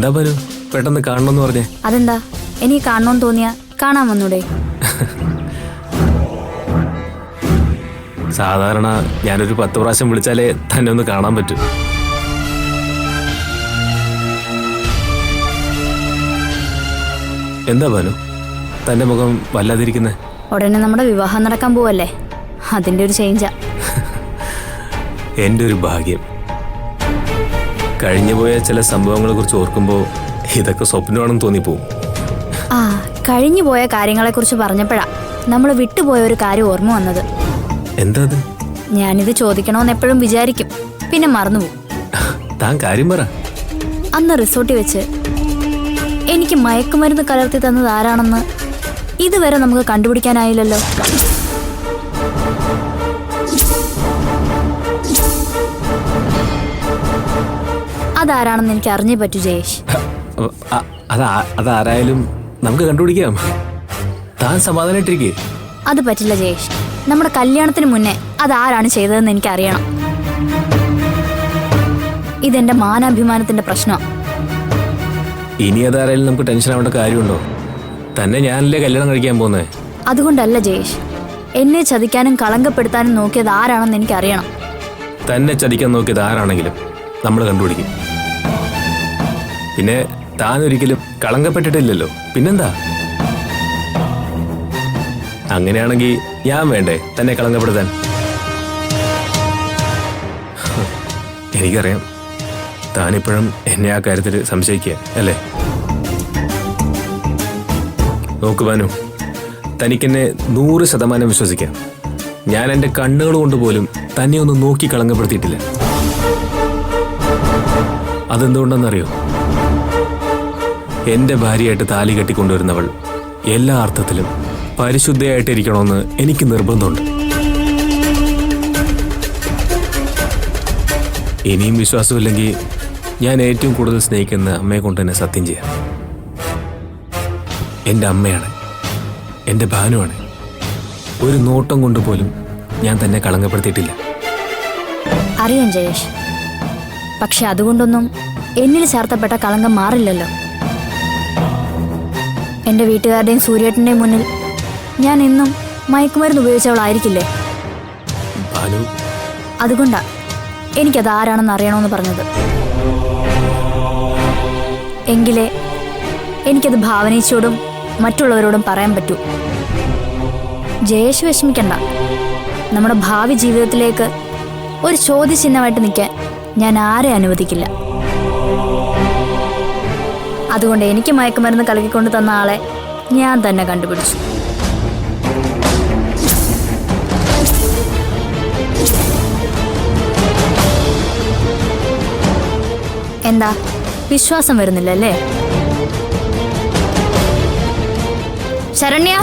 എന്താ പരു പെട്ടെന്ന് കാണണമെന്ന് പറഞ്ഞേ? അതെന്താ, എനിക്ക് കാണണമെന്ന് തോന്നിയാ കാണാൻ വന്നൂടെ? സാധാരണ ഞാനൊരു 10 പ്രാവശ്യം വിളിച്ചാലേ തന്നെ ഒന്ന് കാണാൻ പറ്റൂ. എന്താ പനു തന്റെ മുഖം വല്ലാതിരിക്കുന്നേ? ഉടനെ നമ്മുടെ വിവാഹം നടക്കാൻ പോവല്ലേ, അതിന്റെ ഒരു ചേഞ്ചാ. എൻ്റെ ഒരു ഭാഗ്യം. കഴിഞ്ഞുപോയ ചില സംഭവങ്ങളെ കുറിച്ച് ഓർക്കുമ്പോൾ ഇതൊക്കെ സ്വപ്നമാണെന്ന് തോന്നിപ്പോവും. ആ, കഴിഞ്ഞു പോയ കാര്യങ്ങളെ കുറിച്ച് പറഞ്ഞപ്പോഴാ നമ്മൾ വിട്ടുപോയ ഒരു കാര്യം ഓർമ്മ വന്നത്. എന്താ അത്? ഞാനിത് ചോദിക്കണമെന്ന് എപ്പോഴും വിചാരിക്കും, പിന്നെ മറന്നുപോകും. താൻ കാര്യം പറ. അന്ന് റിസോർട്ടിൽ വെച്ച് എനിക്ക് മയക്കുമരുന്ന് കലർത്തി തന്നത് ആരാണെന്ന് ഇതുവരെ നമുക്ക് കണ്ടുപിടിക്കാനായില്ലല്ലോ. അതാരാണെന്ന് എനിക്ക് അറിഞ്ഞേ പറ്റൂ ജയേഷ്. അതാരായാലും നമുക്ക് കണ്ടുപിടിക്കാം. താൻ സമാധാനായിട്ടിരിക്കേ. അത് പറ്റില്ല ജയേഷ്, നമ്മുടെ കല്യാണത്തിന് മുന്നേ അതാരാണ് ചെയ്തതെന്ന് എനിക്ക് അറിയണം. ഇതെന്റെ മാനാഭിമാനത്തിന്റെ പ്രശ്നം. ഇനി അതാരായാലും നമുക്ക് ടെൻഷൻ ആവേണ്ട കാര്യമുണ്ടോ? തന്നെ ഞാനല്ലേ കല്യാണം കഴിക്കാൻ പോകുന്നേ. അതുകൊണ്ടല്ല ജയേഷ്, എന്നെ ചതിക്കാനും കളങ്കപ്പെടുത്താനും നോക്കിയത് ആരാണെന്ന് എനിക്ക് അറിയണം. തന്നെ ചതിക്കാൻ നോക്കിയത് ആരാണെങ്കിലും നമ്മൾ കണ്ടുപിടിക്കും. പിന്നെ താൻ ഒരിക്കലും കളങ്കപ്പെട്ടിട്ടില്ലല്ലോ, പിന്നെന്താ? അങ്ങനെയാണെങ്കിൽ ഞാൻ വേണ്ടേ തന്നെ കളങ്കപ്പെടുത്താൻ? എനിക്കറിയാം താനിപ്പോഴും എന്നെ ആ കാര്യത്തിൽ സംശയിക്കുക അല്ലേ? നോക്ക് ബാനു, തനിക്കെന്നെ 100% വിശ്വസിക്കാം. ഞാൻ എൻ്റെ കണ്ണുകൾ കൊണ്ട് പോലും തന്നെ ഒന്ന് നോക്കി കളങ്കപ്പെടുത്തിയിട്ടില്ല. അതെന്തുകൊണ്ടെന്നറിയോ? എൻ്റെ ഭാര്യയായിട്ട് താലി കെട്ടിക്കൊണ്ടുവരുന്നവൾ എല്ലാ അർത്ഥത്തിലും പരിശുദ്ധയായിട്ടിരിക്കണമെന്ന് എനിക്ക് നിർബന്ധമുണ്ട്. ഇനിയും വിശ്വാസമില്ലെങ്കിൽ ഞാൻ ഏറ്റവും കൂടുതൽ സ്നേഹിക്കുന്ന അമ്മയെ കൊണ്ട് തന്നെ സത്യം ചെയ്യാം. എൻ്റെ അമ്മയാണ്, എൻ്റെ ഭാനുവാണ്. ഒരു നോട്ടം കൊണ്ട് പോലും ഞാൻ തന്നെ കളങ്കപ്പെടുത്തിയിട്ടില്ല. അറിയാം ജയേഷ്, പക്ഷെ അതുകൊണ്ടൊന്നും എന്നിൽ ചാർത്തപ്പെട്ട കളങ്കം മാറില്ലല്ലോ. എൻ്റെ വീട്ടുകാരുടെയും സൂര്യേട്ടൻ്റെയും മുന്നിൽ ഞാൻ എന്നും മയക്കുമരുന്ന് ഉപയോഗിച്ചവളായിരിക്കില്ലേ? ഭാനു, അതുകൊണ്ടാ എനിക്കത് ആരാണെന്ന് അറിയണമെന്ന് പറഞ്ഞത്. എങ്കിലേ എനിക്കത് ഭാവനേച്ചോടും മറ്റുള്ളവരോടും പറയാൻ പറ്റൂ. ജയേഷ് വിഷമിക്കണ്ട, നമ്മുടെ ഭാവി ജീവിതത്തിലേക്ക് ഒരു ചോദ്യചിഹ്നമായിട്ട് നിൽക്കാൻ ഞാൻ ആരെ അനുവദിക്കില്ല. അതുകൊണ്ട് എനിക്ക് മയക്കുമരുന്ന് കലക്കിക്കൊണ്ട് തന്ന ആളെ ഞാൻ തന്നെ കണ്ടുപിടിച്ചു. എന്താ, വിശ്വാസം വരുന്നില്ലല്ലേ? ശരണ്യ,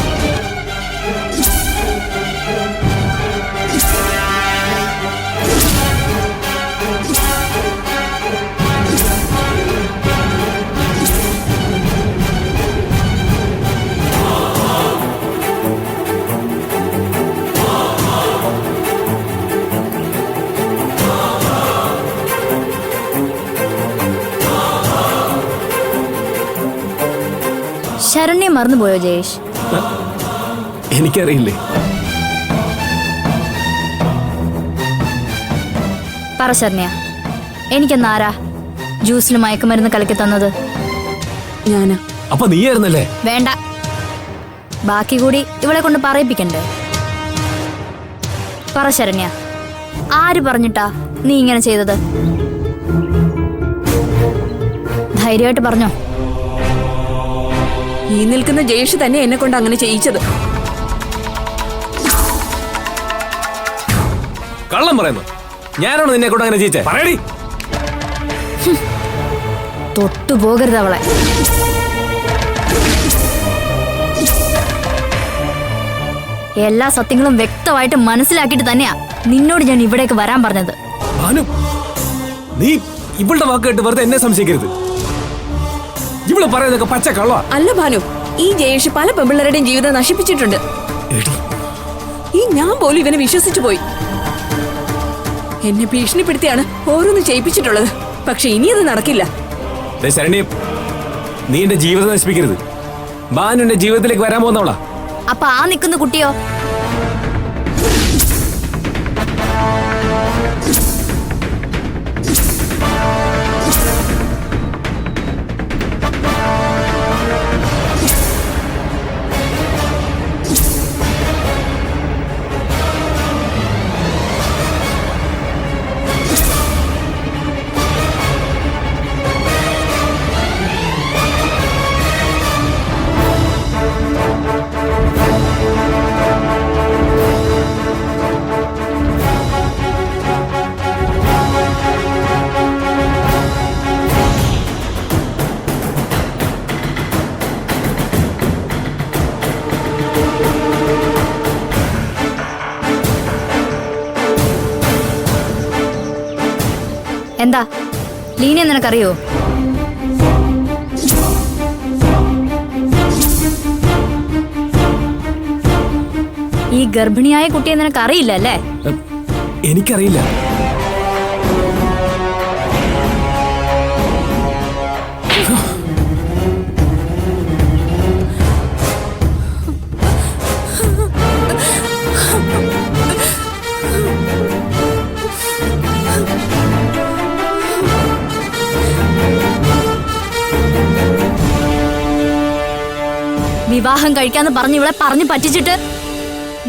ശരണ്യ മറന്നുപോയോ ജയേഷ്? എനിക്കറിയില്ലേ. പറ ശരണ്യ, എനിക്കെന്നാരാ ജ്യൂസിൽ മയക്കുമരുന്ന് കലക്കി തന്നത്? ഞാനാ. അപ്പൊ നീയായിരുന്നല്ലേ? വേണ്ട, ബാക്കി കൂടി ഇവളെ കൊണ്ട് പറയിപ്പിക്കണ്ടേ? പറ ശരണ്യ, ആര് പറഞ്ഞിട്ടാ നീ ഇങ്ങനെ ചെയ്തത്? ധൈര്യമായിട്ട് പറഞ്ഞോ. ഈ നിൽക്കുന്ന ജയേഷ് തന്നെ എന്നെ കൊണ്ട് അങ്ങനെ ചെയ്യിച്ചത്. കള്ളം പറയുന്നു. ഞാനാണോ നിന്നെ കൊണ്ട് അങ്ങനെ ചെയ്യിച്ചേ? പറയടി. തൊട്ടുപോകരുത് അവളെ. എല്ലാ സത്യങ്ങളും വ്യക്തമായിട്ട് മനസ്സിലാക്കിയിട്ട് തന്നെയാ നിന്നോട് ഞാൻ ഇവിടേക്ക് വരാൻ പറഞ്ഞത്. നീ ഇവളുടെ വാക്ക് കേട്ട് വെറുതെ എന്നെ സംശയിക്കരുത്. ഇവള് പറയുന്നതൊക്കെ പച്ച കള്ളാ. അല്ല ഭാനു, ഈ ജയേഷ് പല പെമ്പിള്ളേരുടെയും ജീവിതം നശിപ്പിച്ചിട്ടുണ്ട്. ഈ ഞാൻ പോലും ഇവനെ വിശ്വസിച്ചു പോയി. എന്നെ ഭീഷണിപ്പെടുത്തിയാണ് ഓരോന്ന് ചെയ്യിപ്പിച്ചിട്ടുള്ളത്. പക്ഷെ ഇനി അത് നടക്കില്ല. ശരണി, നീ എന്റെ ജീവിതം നശിപ്പിക്കരുത്. ബാനു എന്റെ ജീവിതത്തിലേക്ക് വരാൻ പോകുന്നവളാ. അപ്പൊ ആ നിൽക്കുന്ന കുട്ടിയോ? എന്താ ലീനയെ നിനക്കറിയോ? ഈ ഗർഭിണിയായ കുട്ടിയെ നിനക്കറിയില്ല അല്ലേ? എനിക്കറിയില്ല. വിവാഹം കഴിക്കാന്ന് പറഞ്ഞ് ഇവളെ പറഞ്ഞു പറ്റിച്ചിട്ട്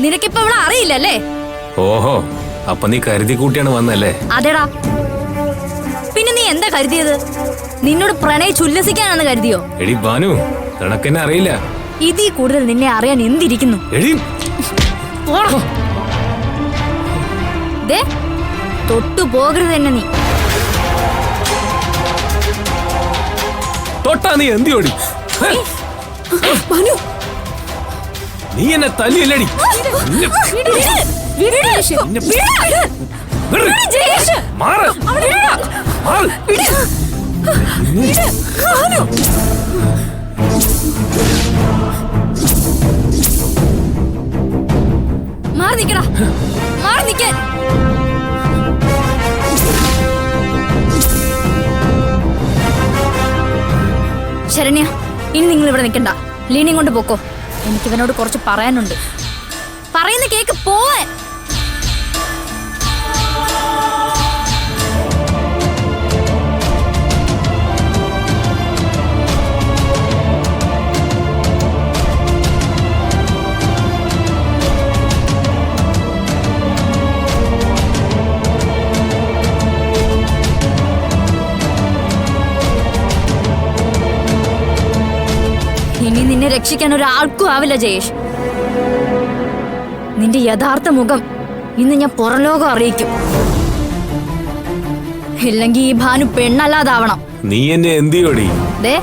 നിനക്കിപ്പോ ഇവിടെ അറിയില്ലല്ലേ? ഓഹോ, അപ്പൊ നീ കരുതി കൂട്ടിയാണ് വന്നല്ലേ? അതെടാ, പിന്നെ നീ എന്താ കരുതിയത്? നിന്നോട് പ്രണയിച്ചുല്ലസിക്കാനാണെന്ന് കരുതിയോ? എടി ബാനു, നിനക്കെന്നെ അറിയില്ല. ഇതിൽ കൂടുതൽ നിന്നെ അറിയാൻ എന്തിരിക്കുന്നു? എടി ദേ, തൊട്ടു പോകരുത് തന്നെ നീ. തൊട്ടാ നീ എന്തിയോടി? മനു, നീ എന്നെ തല്ലിയല്ലടി. മാറ്. മാറ്. മാറി നിക്കടാ, മാറി നിക്കാൻ. ശരണ്യ, ഇനി നിങ്ങൾ ഇവിടെ നിൽക്കണ്ട. ലീനയും കൊണ്ട് പോക്കോ. എനിക്കിവനോട് കുറച്ച് പറയാനുണ്ട്. പറയുന്ന കേക്ക് പോവാൻ. ഇനി നിന്നെ രക്ഷിക്കാൻ ഒരാൾക്കും ആവില്ല ജയേഷ്. നിന്റെ യഥാർത്ഥ മുഖം ഇന്ന് ഞാൻ പുറംലോകം അറിയിക്കും. ഇല്ലെങ്കിൽ ഈ ഭാനു പെണ്ണല്ലാതാവണം. നീ എന്നെ എന്തിയോടി? ദേ,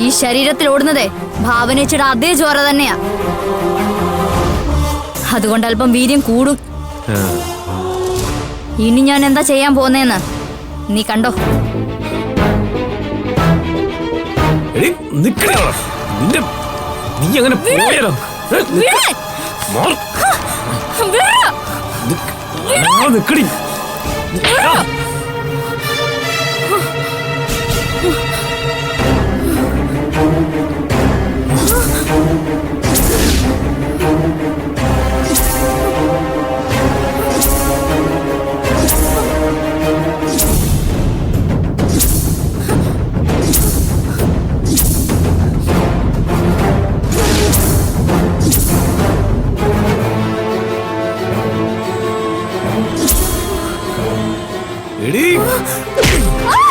ഈ ശരീരത്തിൽ ഓടുന്നതേ ഭാവനേച്ചിയുടെ അതേ ചോര തന്നെയാ. അതുകൊണ്ട് അല്പം വീര്യം കൂടും. ഇനി ഞാൻ എന്താ ചെയ്യാൻ പോന്നേന്ന് നീ കണ്ടോ. നീ അങ്ങനെ പോയാലോ? നിക്കടി. എടി Ah!